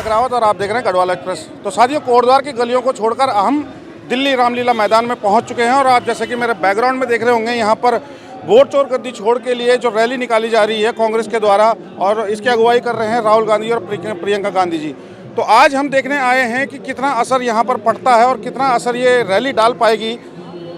दीपक रावत और आप देख रहे हैं गढ़वाल एक्सप्रेस। तो साथियों, कोटद्वार की गलियों को छोड़कर हम दिल्ली रामलीला मैदान में पहुंच चुके हैं और आप जैसे कि मेरे बैकग्राउंड में देख रहे होंगे, यहाँ पर वोट चोर गद्दी छोड़ के लिए जो रैली निकाली जा रही है कांग्रेस के द्वारा, और इसकी अगुवाई कर रहे हैं राहुल गांधी और प्रियंका गांधी जी। तो आज हम देखने आए हैं कि कितना असर यहाँ पर पड़ता है और कितना असर ये रैली डाल पाएगी,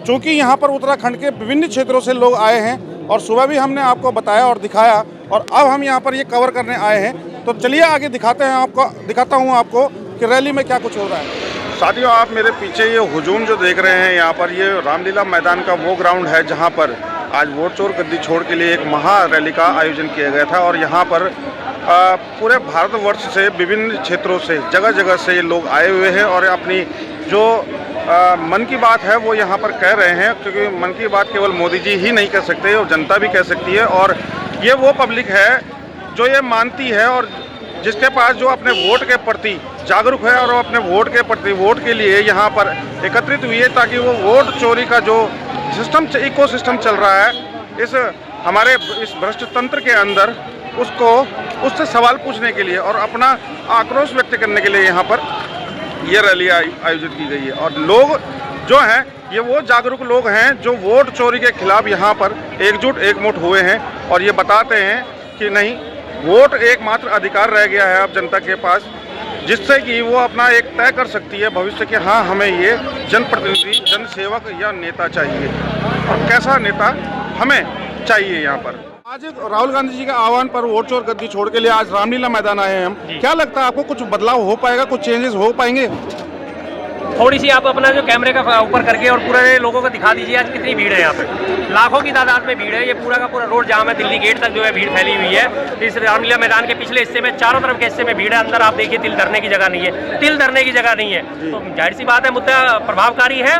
चूँकि यहाँ पर उत्तराखंड के विभिन्न क्षेत्रों से लोग आए हैं और सुबह भी हमने आपको बताया और दिखाया, और अब हम यहाँ पर ये कवर करने आए हैं। तो चलिए आगे दिखाता हूँ आपको कि रैली में क्या कुछ हो रहा है। साथियों, आप मेरे पीछे ये हुजूम जो देख रहे हैं, यहाँ पर ये रामलीला मैदान का वो ग्राउंड है जहाँ पर आज वोट चोर गद्दी छोड़ के लिए एक महा रैली का आयोजन किया गया था। और यहाँ पर पूरे भारतवर्ष से विभिन्न क्षेत्रों से जगह जगह से ये लोग आए हुए हैं और अपनी जो मन की बात है वो यहाँ पर कह रहे हैं, क्योंकि मन की बात केवल मोदी जी ही नहीं कह सकते और जनता भी कह सकती है। और ये वो पब्लिक है जो ये मानती है और जिसके पास जो अपने वोट के प्रति जागरूक है और वो अपने वोट के प्रति वोट के लिए यहाँ पर एकत्रित हुई है, ताकि वो वोट चोरी का जो सिस्टम इकोसिस्टम चल रहा है इस हमारे इस भ्रष्ट तंत्र के अंदर, उससे सवाल पूछने के लिए और अपना आक्रोश व्यक्त करने के लिए यहाँ पर ये रैली आयोजित की गई है। और लोग जो हैं ये वो जागरूक लोग हैं जो वोट चोरी के खिलाफ यहाँ पर एकजुट हुए हैं और ये बताते हैं कि नहीं, वोट एकमात्र अधिकार रह गया है अब जनता के पास, जिससे कि वो अपना एक तय कर सकती है भविष्य के, हाँ हमें ये जनप्रतिनिधि, जनसेवक या नेता चाहिए और कैसा नेता हमें चाहिए। यहाँ पर आज राहुल गांधी जी के आह्वान पर वोट चोर गद्दी छोड़ के लिए आज रामलीला मैदान आए हैं हम। क्या लगता है आपको, कुछ बदलाव हो पाएगा, कुछ चेंजेस हो पाएंगे? थोड़ी सी आप अपना जो कैमरे का ऊपर करके और पूरे लोगों को दिखा दीजिए आज कितनी भीड़ है। यहाँ पे लाखों की तादाद में भीड़ है, ये पूरा का पूरा रोड जाम है, दिल्ली गेट तक जो है भीड़ फैली हुई है। इस रामलीला मैदान के पिछले हिस्से में चारों तरफ के हिस्से में भीड़ है, अंदर आप देखिए तिल धरने की जगह नहीं है, तिल धरने की जगह नहीं है। तो जाहिर सी बात है मुद्दा प्रभावकारी है।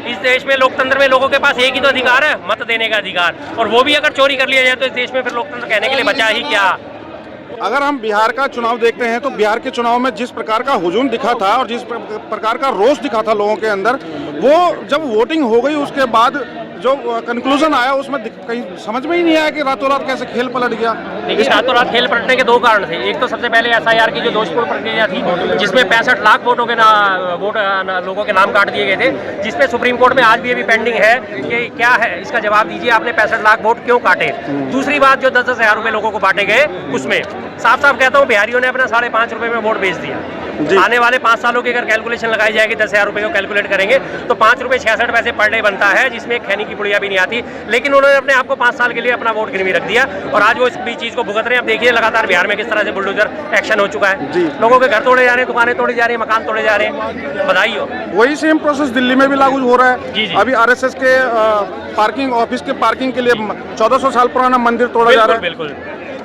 इस देश में लोकतंत्र में लोगों के पास एक ही तो अधिकार है, मत देने का अधिकार, और वो भी अगर चोरी कर लिया जाए तो इस देश में फिर लोकतंत्र कहने के लिए बचा ही क्या। अगर हम बिहार का चुनाव देखते हैं तो बिहार के चुनाव में जिस प्रकार का हुजूम दिखा था और जिस प्रकार का रोष दिखा था लोगों के अंदर, वो जब वोटिंग हो गई उसके बाद जो कंक्लूजन आया उसमें कहीं समझ में ही नहीं आया कि रातों रात कैसे खेल पलट गया। देखिए, रातों रात खेल पलटने के दो कारण थे। एक तो सबसे पहले SIR की जो दोषपूर्ण प्रक्रिया थी, जिसमें 65 लाख वोटों के लोगों के नाम काट दिए गए थे, जिसपे सुप्रीम कोर्ट में आज भी अभी पेंडिंग है कि क्या है इसका जवाब दीजिए, आपने 65 लाख वोट क्यों काटे। दूसरी बात, जो 10-10 हज़ार रुपए लोगों को बांटे गए, उसमें साफ साफ कहता हूँ बिहारियों ने अपना 5.5 रुपए में वोट बेच दिया। आने वाले 5 सालों की अगर कैलकुलेशन लगाई जाएगी, 10,000 रुपए को कैलकुलेट करेंगे तो 5 रुपए 66 पैसे पर डे बनता है, जिसमें एक खैनी की पुड़िया भी नहीं आती। लेकिन उन्होंने अपने आप को 5 साल के लिए अपना वोट गिरवी रख दिया और आज वो इस चीज को भुगत रहे हैं। अब देखिए लगातार बिहार में किस तरह से बुलडोजर एक्शन हो चुका है, लोगों के घर तोड़े जा रहे हैं, दुकानें तोड़ी जा रही है, मकान तोड़े जा रहे हैं। बधाई हो। वही सेम प्रोसेस दिल्ली में भी लागू हो रहा है। अभी RSS के पार्किंग ऑफिस के पार्किंग के लिए 1400 साल पुराना मंदिर तोड़ा जा रहा है। बिल्कुल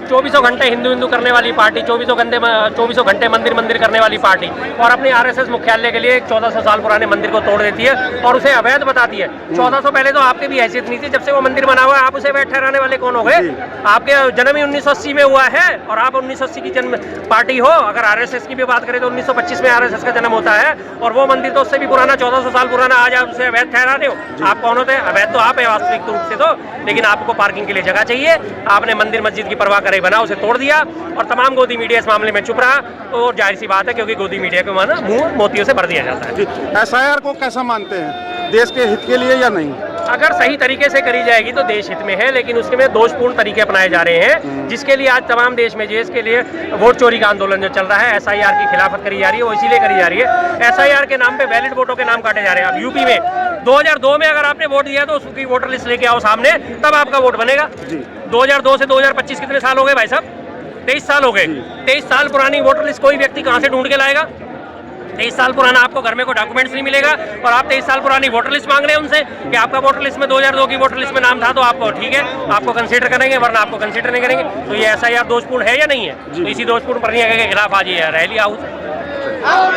2400 घंटे हिंदू करने वाली पार्टी, 2400 घंटे मंदिर करने वाली पार्टी, और अपने RSS मुख्यालय के लिए 1400 साल पुराने मंदिर को तोड़ देती है और उसे अवैध बताती है। 1400 पहले तो आपकी भी हैसियत नहीं थी, जब से वो मंदिर बना हुआ है आप उसे अवैध ठहराने वाले कौन हो गए? आपके जन्म ही 1980 में हुआ है और आप 1980 की जन्म पार्टी हो। अगर RSS की भी बात करें तो 1925 में RSS का जन्म होता है और वो मंदिर तो उससे भी पुराना 1400 साल पुराना, आज आप उसे अवैध ठहरा रहे हो। आप कौन होते हैं? अवैध तो आप है वास्तविक रूप से तो, लेकिन आपको पार्किंग के लिए जगह चाहिए। आपने मंदिर मस्जिद की परवाह करे बना उसे तोड़ दिया और तमाम गोदी मीडिया इस मामले में चुप रहा। और जाहिर सी बात है क्योंकि गोदी मीडिया को मुंह मोतियों से भर दिया जाता है। SIR को कैसा मानते हैं, देश के हित के लिए या नहीं? अगर सही तरीके से करी जाएगी तो देश हित में है, लेकिन उसके में दोषपूर्ण तरीके अपनाए जा रहे हैं, जिसके लिए आज तमाम देश में जिसके लिए वोट चोरी का आंदोलन जो चल रहा है, SIR की खिलाफत करी जा रही है, वो इसीलिए करी जा रही है। SIR के नाम पे वैलिड वोटों के नाम काटे जा रहे हैं। अब यूपी में 2002 में अगर आपने वोट दिया तो उसकी वोटर लिस्ट लेके आओ सामने, तब आपका वोट बनेगा। 2002 से 2025 कितने साल हो गए भाई साहब? 23 साल हो गए। 23 साल पुरानी वोटर लिस्ट कोई व्यक्ति कहाँ से ढूंढ के लाएगा? 23 साल पुराना आपको घर में कोई डॉक्यूमेंट्स नहीं मिलेगा और आप 23 साल पुरानी वोटर लिस्ट मांग रहे हैं उनसे कि आपका वोटर लिस्ट में 2002 की वोटर लिस्ट में नाम था तो आपको ठीक है, आपको कंसीडर करेंगे, वरना आपको कंसीडर नहीं करेंगे। तो ये SIR दोषपूर्ण है या नहीं है? तो इसी दोषपूर्ण प्रक्रिया के खिलाफ आज ये रैली आउट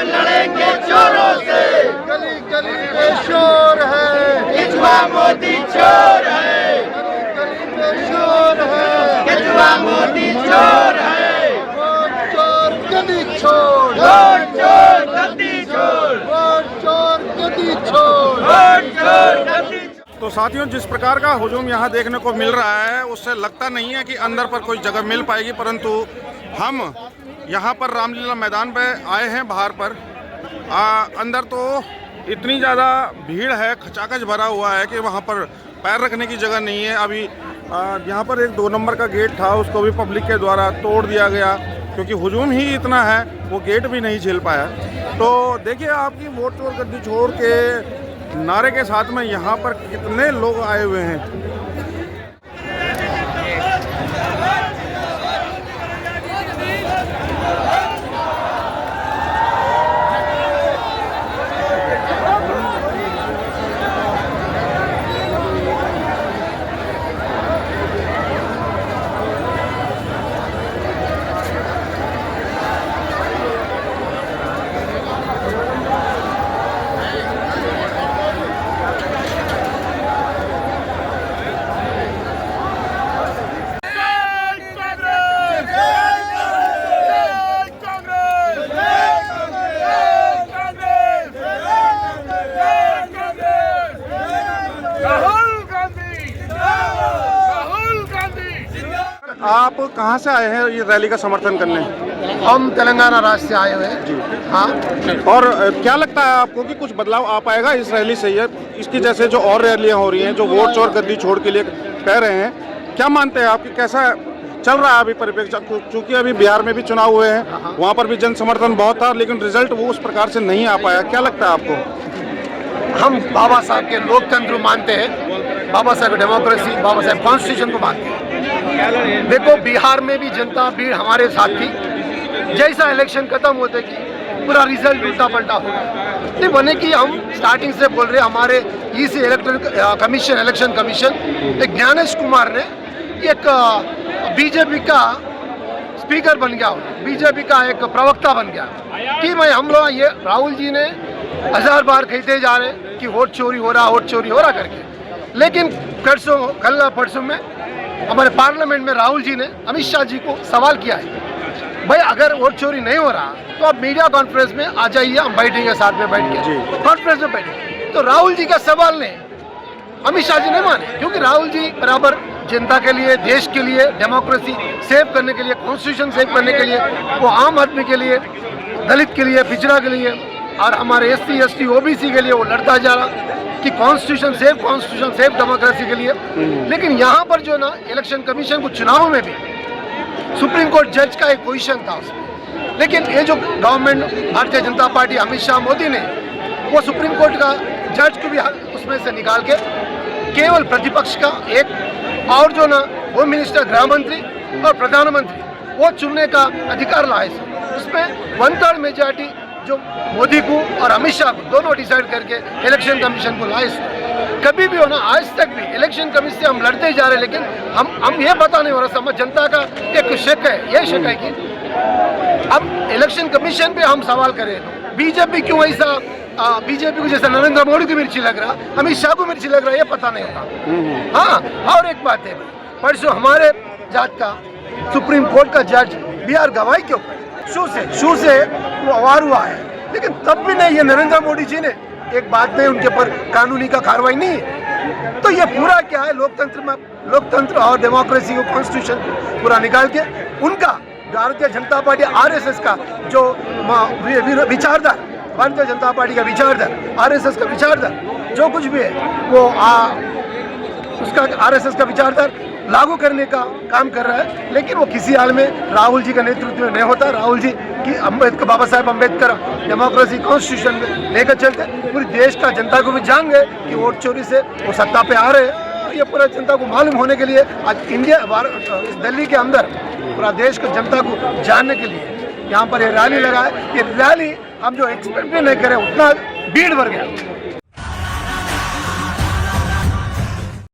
लड़ेंगे चोरों से, गली गली में शोर है, केजरीवा मोदी चोर है, गली गली में शोर है, केजरीवा मोदी चोर है, वोट चोर गद्दी छोड़, वोट चोर गद्दी छोड़, वोट चोर गद्दी छोड़, वोट चोर गद्दी। तो साथियों, जिस प्रकार का हुजूम यहाँ देखने को मिल रहा है उससे लगता नहीं है कि अंदर पर कोई जगह मिल पाएगी, परंतु हम यहाँ पर रामलीला मैदान पे आए हैं बाहर पर। अंदर तो इतनी ज़्यादा भीड़ है, खचाखच भरा हुआ है कि वहाँ पर पैर रखने की जगह नहीं है। अभी यहाँ पर एक 2 नंबर का गेट था, उसको भी पब्लिक के द्वारा तोड़ दिया गया क्योंकि हुजूम ही इतना है, वो गेट भी नहीं झेल पाया। तो देखिए आपकी वोट चोर गद्दी छोड़ के नारे के साथ में यहाँ पर कितने लोग आए हुए हैं। आप कहाँ से आए हैं ये रैली का समर्थन करने? हम तेलंगाना राज्य से आए हुए हैं जी। हाँ। और क्या लगता है आपको कि कुछ बदलाव आ पाएगा इस रैली से? ये इसकी जैसे जो और रैलियां हो रही हैं जो वोट चोर गद्दी छोड़ के लिए कह रहे हैं, क्या मानते हैं आप कि कैसा चल रहा है अभी परिप्रेक्ष्य? क्योंकि अभी बिहार में भी चुनाव हुए हैं, वहाँ पर भी जन समर्थन बहुत था लेकिन रिजल्ट वो उस प्रकार से नहीं आ पाया। क्या लगता है आपको? हम बाबा साहब के लोकतंत्र मानते हैं, बाबा साहब डेमोक्रेसी, बाबा साहब कॉन्स्टिट्यूशन को मानते हैं। देखो बिहार में भी जनता भीड़ हमारे साथ थी। जैसा इलेक्शन खत्म होते कि पूरा रिजल्ट उल्टा पलटा हो गया। नहीं बने कि हम स्टार्टिंग से बोल रहे हमारे इसी इलेक्शन कमीशन एक ज्ञानेश कुमार ने एक बीजेपी का स्पीकर बन गया, बीजेपी का एक प्रवक्ता बन गया कि हम लोग ये राहुल जी ने 1000 बार कहते जा रहे कि वोट चोरी हो रहा करके। लेकिन कल परसों में हमारे पार्लियामेंट में राहुल जी ने अमित शाह जी को सवाल किया है, भाई अगर वोट चोरी नहीं हो रहा तो आप मीडिया कॉन्फ्रेंस में आ जाइए, हम बैठेंगे साथ में बैठ के कॉन्फ्रेंस में बैठेंगे। तो राहुल जी का सवाल ने अमित शाह जी नहीं माने, क्योंकि राहुल जी बराबर जनता के लिए, देश के लिए, डेमोक्रेसी सेव करने के लिए, कॉन्स्टिट्यूशन सेव करने के लिए, वो आम आदमी के लिए, दलित के लिए, पिछड़ा के लिए और हमारे SC ST OBC के लिए वो लड़ता जा रहा कि कॉन्स्टिट्यूशन सेव डेमोक्रेसी के लिए। लेकिन यहाँ पर जो ना इलेक्शन कमीशन को चुनाव में भी सुप्रीम कोर्ट जज का एक पोजीशन था उसमें, लेकिन ये जो गवर्नमेंट भारतीय जनता पार्टी अमित शाह मोदी ने वो सुप्रीम कोर्ट का जज को भी उसमें से निकाल के केवल प्रतिपक्ष का एक और जो ना होम मिनिस्टर, गृह मंत्री और प्रधानमंत्री वो चुनने का अधिकार लाए। उसमें 1/3 मेजॉरिटी जो मोदी को और अमित शाह को दोनों डिसाइड करके इलेक्शन कमीशन को लाए। कभी भी हो ना, आज तक भी इलेक्शन कमीशन से हम लड़ते जा रहे, लेकिन हम ये पता नहीं हो रहा, समझ जनता का एक शक है, ये शक है कि अब इलेक्शन कमीशन पे हम सवाल करें तो बीजेपी क्यों ऐसा, बीजेपी को जैसा नरेंद्र मोदी को मिर्ची लग रहा, अमित शाह को मिर्ची लग रहा, ये पता नहीं होता। हाँ, और एक बात है, परसों हमारे जात का सुप्रीम कोर्ट का जज BR गवाही क्यों शू से वो अवार हुआ है, लेकिन तब भी नहीं, ये नरेंद्र मोदी जी ने एक बात नहीं, उनके पर कानूनी का कार्रवाई नहीं है। तो ये पूरा क्या है, लोकतंत्र और डेमोक्रेसी को, कॉन्स्टिट्यूशन पूरा निकाल के उनका भारतीय जनता पार्टी RSS का जो विचारधारा, भारतीय जनता पार्टी का विचारधारा, RSS का विचारधारा जो कुछ भी है वो उसका RSS का विचारधारा लागू करने का काम कर रहा है। लेकिन वो किसी हाल में राहुल जी का नेतृत्व में नहीं होता। राहुल जी की बाबा साहेब अम्बेडकर डेमोक्रेसी कॉन्स्टिट्यूशन में लेकर चलते, पूरी देश का जनता को भी जान गए कि वोट चोरी से वो सत्ता पे आ रहे हैं। ये पूरा जनता को मालूम होने के लिए आज इस दिल्ली के अंदर पूरा देश को, जनता को जानने के लिए यहाँ पर ये रैली लगा है। ये रैली हम जो एक्सपेक्ट भी नहीं करें उतना भीड़ भर गया।